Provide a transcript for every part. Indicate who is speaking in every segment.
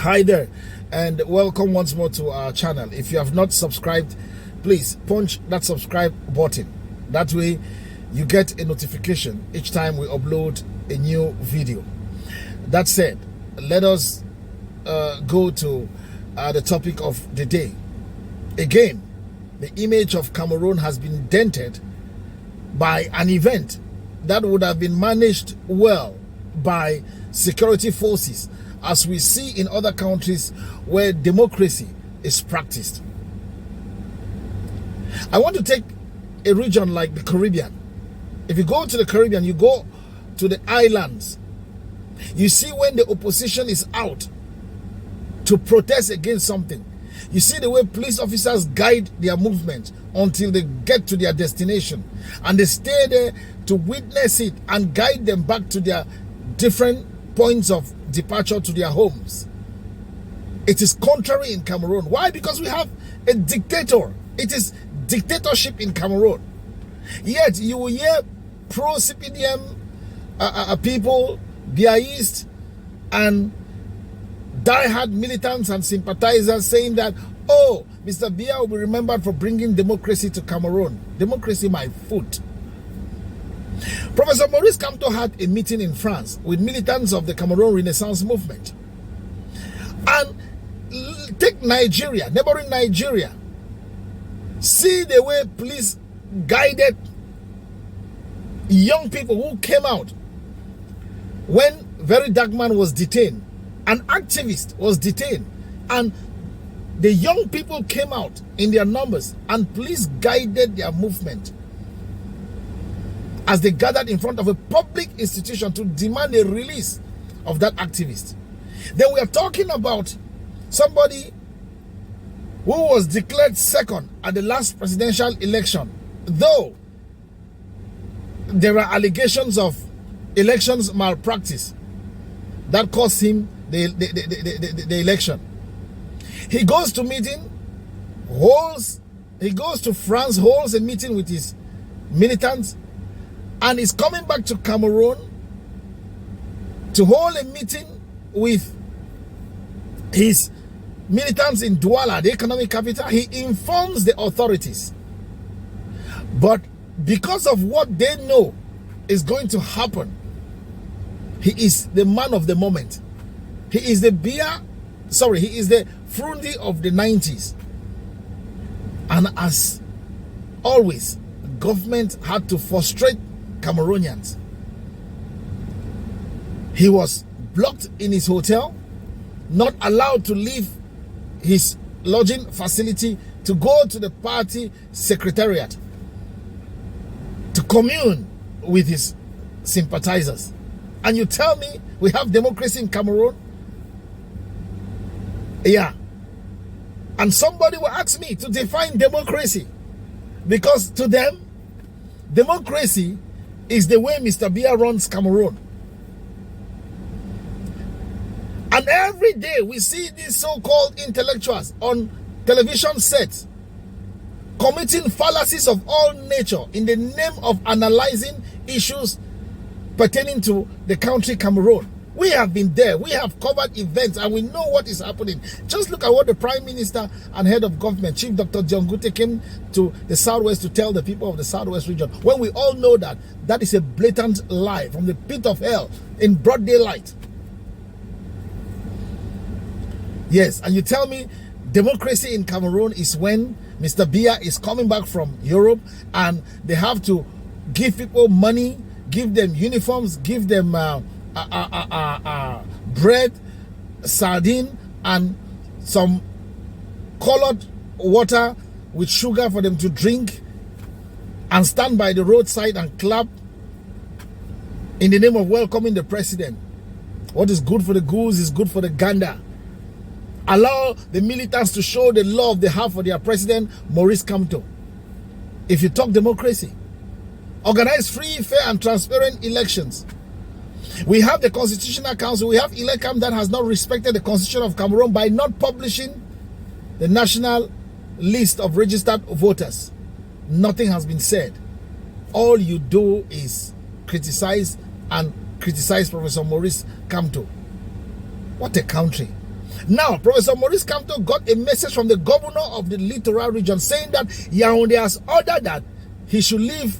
Speaker 1: Hi there, and welcome once more to our channel. If you have not subscribed, please punch that subscribe button. That way you get a notification each time we upload a new video. That said, let us go to the topic of the day. Again, the image of Cameroon has been dented by an event that would have been managed well by security forces, as we see in other countries where democracy is practiced. I want to take a region like the Caribbean. If you go to the Caribbean, you go to the islands, you see when the opposition is out to protest against something, you see the way police officers guide their movement until they get to their destination, and they stay there to witness it and guide them back to their different points of departure to their homes. It is contrary in Cameroon. Why? Because we have a dictator. It is dictatorship in Cameroon. Yet you will hear pro-CPDM people, Biyaist, and die-hard militants and sympathizers saying that, oh, Mr. Biya will be remembered for bringing democracy to Cameroon. Democracy, my foot. Professor Maurice Kamto had a meeting in France with militants of the Cameroon Renaissance movement. And take Nigeria, neighboring Nigeria. See the way police guided young people who came out when Very Dark Man was detained. An activist was detained, and the young people came out in their numbers, and police guided their movement as they gathered in front of a public institution to demand a release of that activist. Then we are talking about somebody who was declared second at the last presidential election, though there are allegations of elections malpractice that cost him the election. He goes to meeting, he goes to France, holds a meeting with his militants, and is coming back to Cameroon to hold a meeting with his militants in Douala, the economic capital. He informs the authorities. But because of what they know is going to happen, he is the man of the moment. He is the he is the Frundi of the 90s. And as always, government had to frustrate Cameroonians. He was blocked in his hotel, not allowed to leave his lodging facility to go to the party secretariat to commune with his sympathizers. And you tell me we have democracy in Cameroon? Yeah. And somebody will ask me to define democracy, because to them, democracy is the way Mr. Biya runs Cameroon. And every day we see these so-called intellectuals on television sets committing fallacies of all nature in the name of analyzing issues pertaining to the country Cameroon. We have been there, we have covered events, and we know what is happening. Just look at what the Prime Minister and Head of Government, Chief Dr. John Gute, came to the Southwest to tell the people of the Southwest region, when we all know that that is a blatant lie from the pit of hell in broad daylight. Yes, and you tell me democracy in Cameroon is when Mr. Biya is coming back from Europe and they have to give people money, give them uniforms, give them bread, sardine, and some colored water with sugar for them to drink, and stand by the roadside and clap in the name of welcoming the president. What is good for the goose is good for the gander. Allow the militants to show the love they have for their president, Maurice Kamto. If you talk democracy, organize free, fair, and transparent elections. We have the Constitutional Council, we have Elecam that has not respected the Constitution of Cameroon by not publishing the national list of registered voters. Nothing has been said. All you do is criticize and criticize Professor Maurice Kamto. What a country. Now, Professor Maurice Kamto got a message from the governor of the littoral region saying that Yaoundé has ordered that he should leave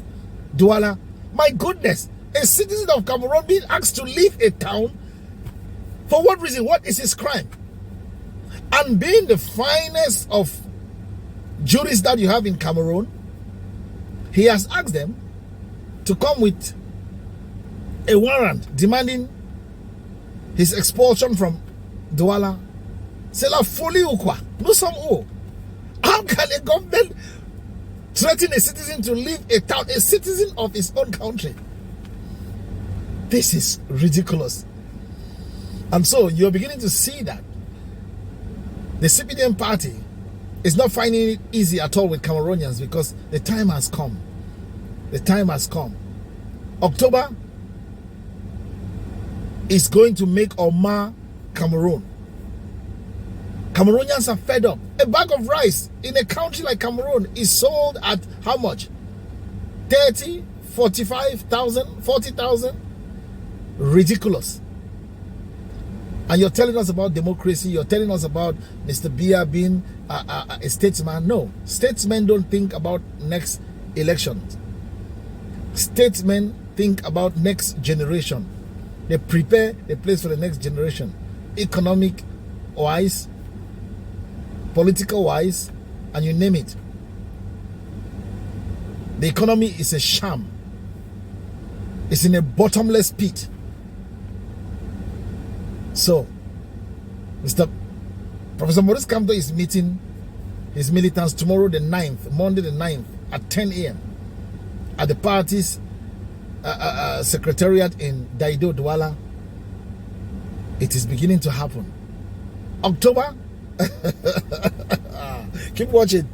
Speaker 1: Douala. My goodness, a citizen of Cameroon being asked to leave a town. For what reason? What is his crime? And being the finest of jurists that you have in Cameroon, he has asked them to come with a warrant demanding his expulsion from Douala. C'est la folie ou quoi? Nous sommes où? How can a government threaten a citizen to leave a town, a citizen of his own country? This is ridiculous. And so you're beginning to see that the CPDM party is not finding it easy at all with Cameroonians, because the time has come. The time has come. October is going to make or mar Cameroon. Cameroonians are fed up. A bag of rice in a country like Cameroon is sold at how much? 30, 45,000, 40,000? Ridiculous. And you're telling us about democracy. You're telling us about Mr. Biya being a statesman. No, statesmen don't think about next elections. Statesmen think about next generation. They prepare the place for the next generation, economic wise, political wise, and you name it. The economy is a sham. It's in a bottomless pit. So, Professor Maurice Kamto is meeting his militants tomorrow, the 9th, Monday the 9th, at 10 a.m. at the party's secretariat in Daido, Douala. It is beginning to happen. October. Keep watching.